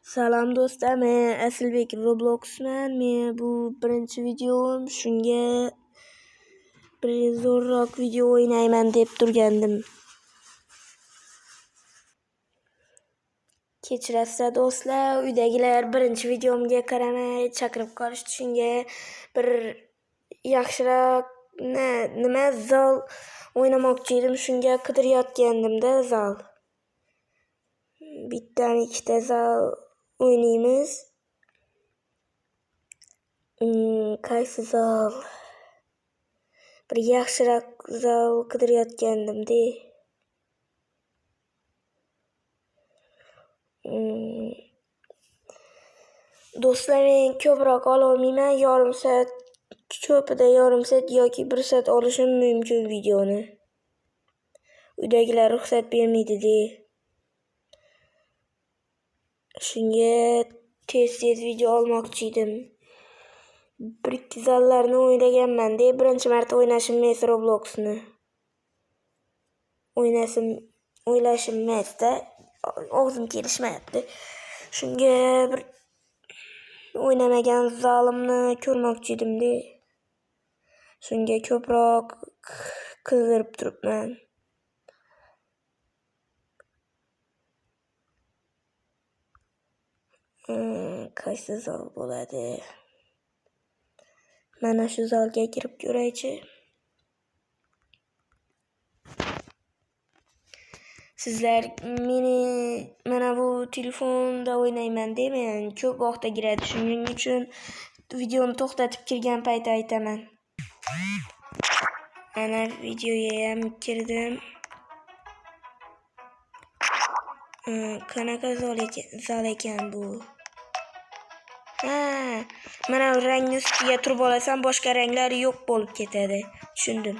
Salom do'stlar, men Asilbek Robloxman. Men bu birinchi videom, shunga bir zo'rroq video o'ynayman deb turgandim. Kechirasizlar do'stlar, uydagilar birinchi videomga qaramay chaqirib qolishdi. Shunga bir yaxshiroq nima zal o'ynamoqchi edim. Shunga qidirayotgandim-da zal. Bittadan ikkita zal o'ynaymiz. Qaysi zal? Bir yaxshiroq zal qidirayotgandim-da. Do'stlar, men ko'proq ololmayman. Yarim soat, ko'pida yarim soat yoki 1 soat olishim mumkin videoni. Uydagilar ruxsat bermaydi-da. Shunga tez video olmoqchi edim. 1-2 zallarni o'ynaganman-da. Birinchi marta o'ynashim emas Robloxni. O'ylashim emasda, og'zim kelishmayapti. Shunga bir o'ynamagan zalimni ko'rmoqchi edim-da. Shunga ko'proq qidirib turibman. Qaysi zal bo'ladi? Mana shu zalga kirib ko'raychi. Sizlar mana bu telefonda o'ynayman-da, men ko'p vaqtda giradi. Shuning uchun videoni to'xtatib kirgan payt aytaman. Ana videoga ham kirdim. Qanaqa zal ekan bu? Mana rangni ustiga turib olasam, boshqa ranglar yo'q bo'lib ketadi. Tushundim.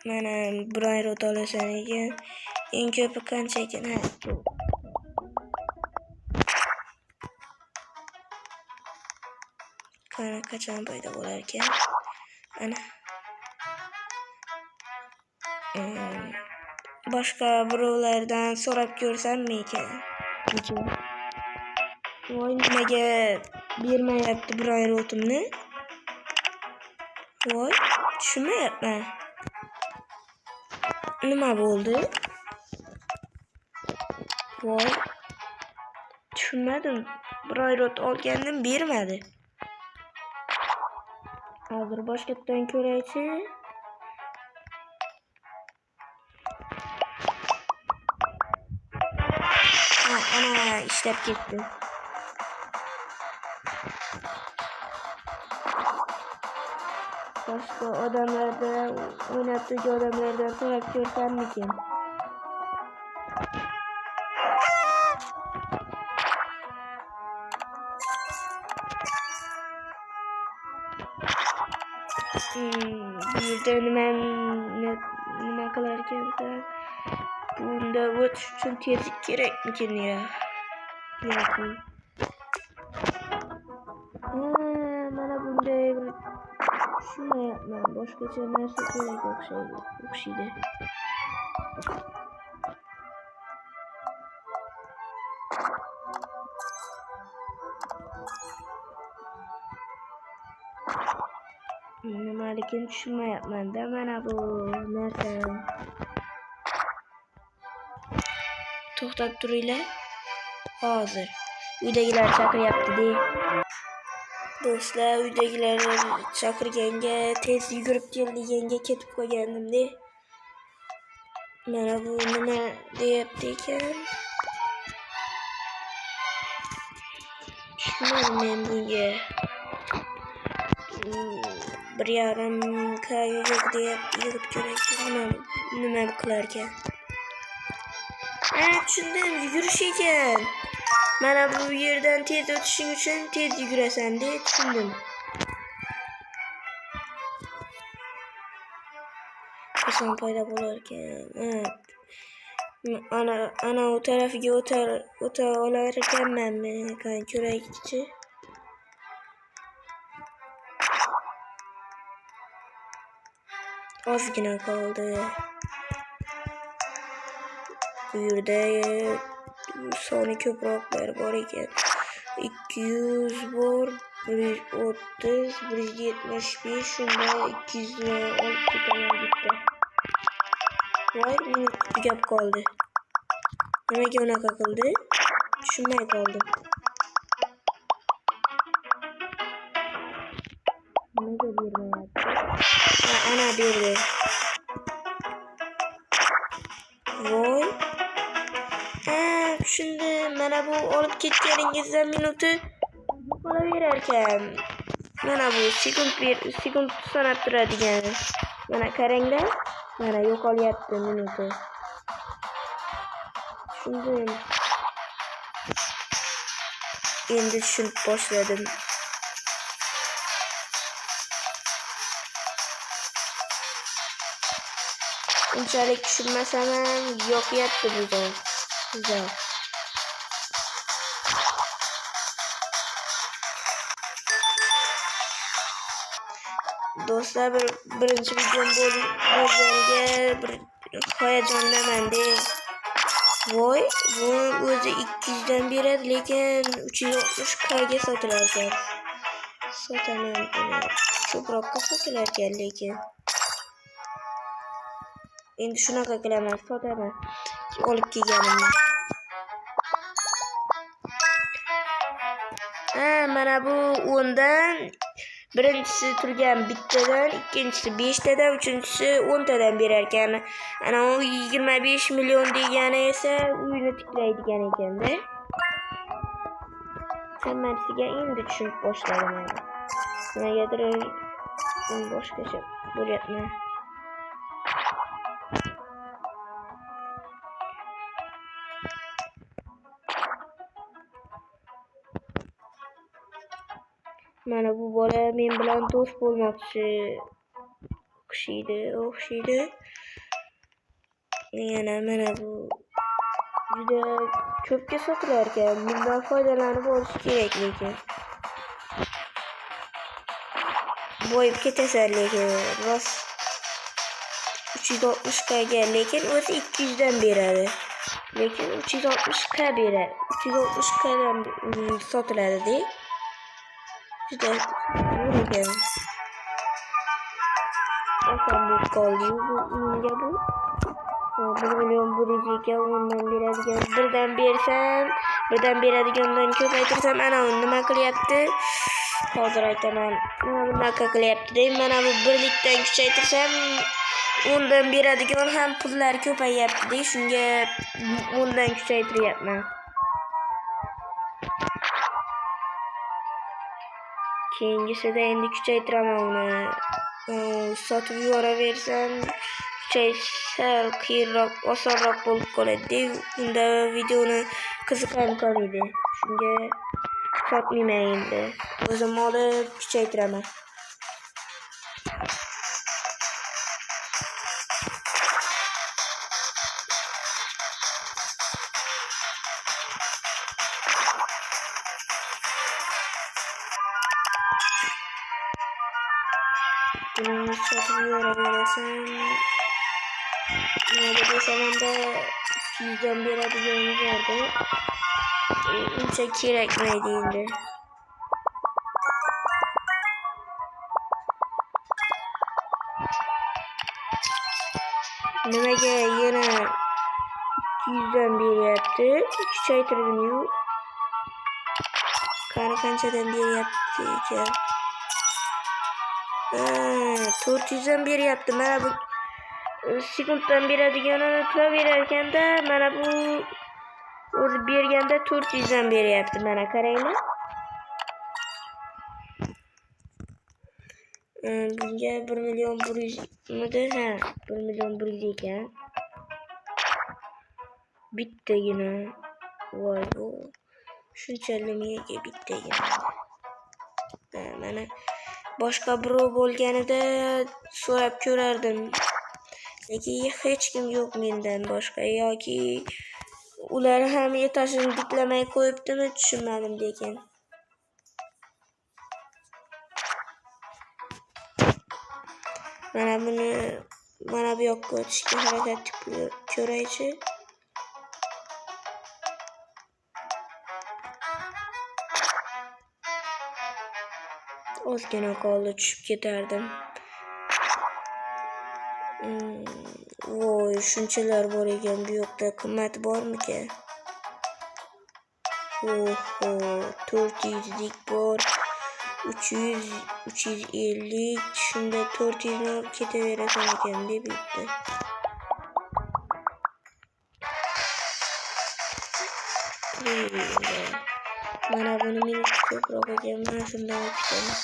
Mana brayrot olasan ekan. Eng ko'pi qancha ekan? Qachon paydo bo'lar ekan? Ana. Boshqa birovlardan so'rab ko'rsammi ekan? Voy, nimaga bermayapti brayrotimni? Voy, tushunmayapman. Nima bo'ldi? Voy, tushunmadim. Brayrot olgandim, bermadi. Hozir boshqatdan ko'raychi. Ana ishlab ketdi. Boshqa odamlardan, o'ynab turgan odamlardan so'rab ko'rsammikin? Bu yerda nima qilar ekansan? Bunda o'tish uchun tezlik kerakmikin ya? Yo'qmi? Mana bunday bir tushunmayapman. Boshqacha narsa kerak o'xshaydi. Nimaligini tushunmayapman-da mana bu narsa. To'xtab turinglar. Hozir uydagilar chaqiryapti-da. Do'stlar, uydagilar chaqirganga tez yugurib kelganga ketib qolgandim-da. Mana bu nima deyapti ekan? Tushunmadim men bunga. 1,5K yo'q deb yig'ib ko'raychi. Nima qilar ekan? Tushundim, yugurish ekan. Mana bu yerdan tez o'tishing uchun tez yugurasan-da, tushundim. Qachon paydo bo'lar ekan? Ana u tarafiga o'ta olar ekanmanmi? Qani ko'raychi. Ozgina qoldi. Bu yerda soni ko'proqlar bor ekan. 200 bor, 130, 175, shunda 200 olib ketaman bitta. Voy, minut tugab qoldi. Nimaga unaqa qildi? Tushunmay qoldim. Nimaga bermayapti? Ha, ana berdi. Voy. Shunda mana bu olib ketganingizda minuti qolaverar ekan. Mana bu sekund sanab turadigan. Mana qaranglar. Mana yo'qolyapti minuti. Shunday. Endi tushunib boshladim. Unchalik tushunmasam ham yo'qyapti bu joy. Güzel. Do'stlar, birinchi videom bo'lganiga bir hayajondaman. Voy, bu o'zi 200 dan beradi, lekin 360k ga sotilar ekan. Sotaman uni. Ko'proqqa sotilar ekan, lekin endi shunaqa qilaman, sotaman. Olib kelganimni. Mana bu 10 dan birinchisi turgan bittadan, ikkinchisi 5 tadan, uchinchisi 10 tadan berar ekan. Ana u 25 million degani esa uyni tiklaydigan ekanda. Hammasiga endi tushunib boshladim. Nimagadir boshqacha bo'lyapti. Mana bu bola men bilan do'st bo'lmoqchi o'xshaydi. Yana mana bu juda ko'pga sotilar ekan. Bundan foydalanib olish kerak, lekin boyib ketasan, lekin rost 360k ga, lekin o'zi 200 dan beradi. Lekin 360k beradi. 360k dan sotiladi-da. Juda zo'r. Oson bo'lib qoldi bu unga bu. 1 million bo'lijiga undan beradigan, birdan beradigandan ko'paytirsam ana uni nima qilyapti? Hozir aytaman. Mana bunaqa qilyapti-da. Mana bu birlikdan kuchaytirsam 10 dan beradigan ham pullar ko'payyapti-da. Shunga 10 dan kuchaytiryapman. Keyingisida endi kuchaytiraman uni. Sotib yuboraversam kuchaysa qiyinroq, osonroq bo'lib qoladi. Unda videoni qiziqarli ko'radi. Shunga sotmayman endi. O'zim olib kuchaytiraman. Buni sotib yuboraversam, nima desamanda 200 dan beradigan bordi. Uncha kerakmaydi endi. Nimaga yana 200 dan beryapti? Kuchaytirdim-yu. Qanchadan beryapti ekan? 400 dan beryapti. Mana bu sekunddan beradigani turaverar ekanda, mana bu o'zi berganda 400 dan beryapti. Mana qaranglar. Bunga 1 million 100 midi? Ha, 1 million 100 ekan. Bittagina. Voy bu. Shuncha nimaga bittagina. Mana boshqa birov bo'lganida so'rab ko'rardim. Lekin hech kim yo'q mendan boshqa, yoki ular ham etajini diklamay qo'yibdimi, tushunmadim lekin. Mana buni bu yoqqa o'tishga harakat qilib ko'raychi. ozgina qoldi tushib ketardim. Voy, shunchalar bor ekan. Bu yoqda qimmat bormikan? Oho, 400lik bor. 300, 350. Shunda 400 ni olib ketaverasan ekan deb bitta. Mana buni minut ko'proq ekan. Mana shundan olib ketaman.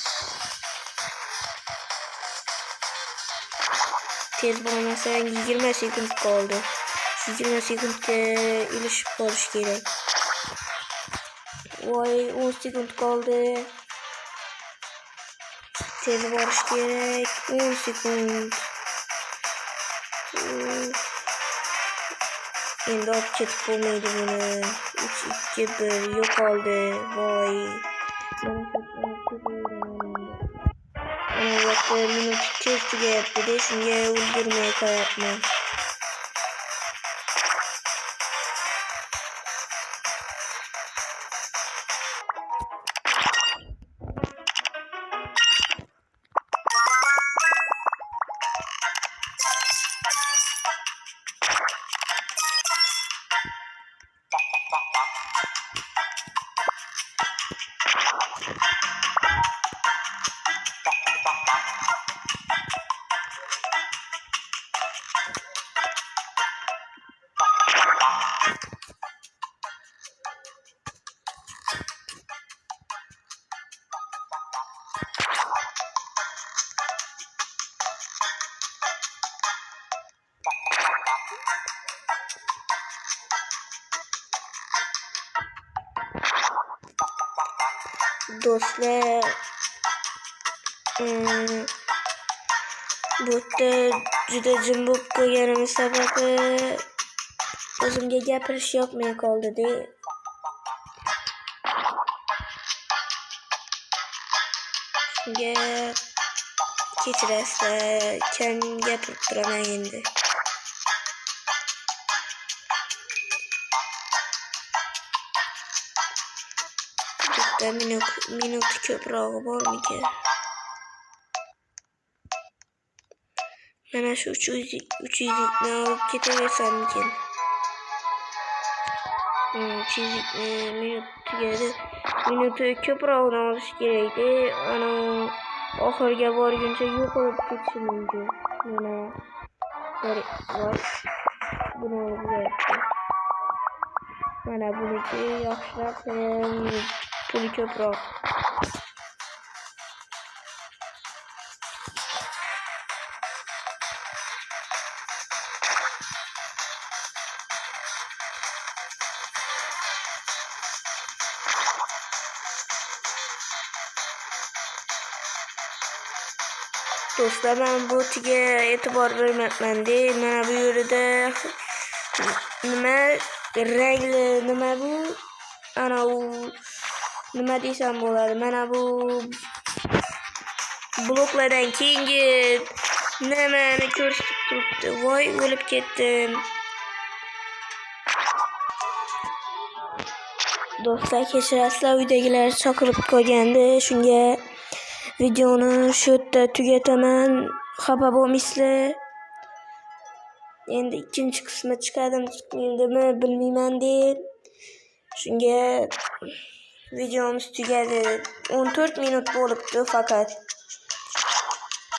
Tez bo'lmasang 20 sekund qoldi. 20 sekundga ilishib qolish kerak. Voy, 10 sekund qoldi. Tez borish kerak. 10 sekund. Endi olib ketib bo'lmaydi buni. 3, 2, 1 yo'qoldi. Voy. Ana yoqda minut tez tugayapti-da, shunga ulgurmay qo'yapman. Do'stlar, bu yerda juda jim bo'lib qolganim sababi o'zimga gapirish yoqmay qoldi-da. Shunga kechirasizlar, kam gapirib turaman endi. Minut ko'prog'i bormikan? Mana shu 300likni olib ketaversammikan? 300likni minut tugadi. Minuti ko'prog'ini olish kerak-da. Ana oxirga borguncha yo'qolib ketishi mumkin. Mana buni o'zgartirdi. Mana buniki yaxshiroq, puli ko'proq. Do'stlar, men bu tiga e'tibor bermayapman-da. Mana bu yerda nima rangli nima bu? Ana u nima desam bo'ladi? Mana bu bloklardan keyingi nimani ko'rsatib turibdi. Voy, o'lib ketdim. Do'stlar, kechirasizlar, uydagilar chaqirib qolgandi. Shunga videoni shu yerda tugataman. Xafa bo'lmaysizlar. Endi ikkinchi qismi chiqadimi, chiqmaydimi bilmayman-da. Shunga videomiz tugadi. 14 minut bo'libdi faqat.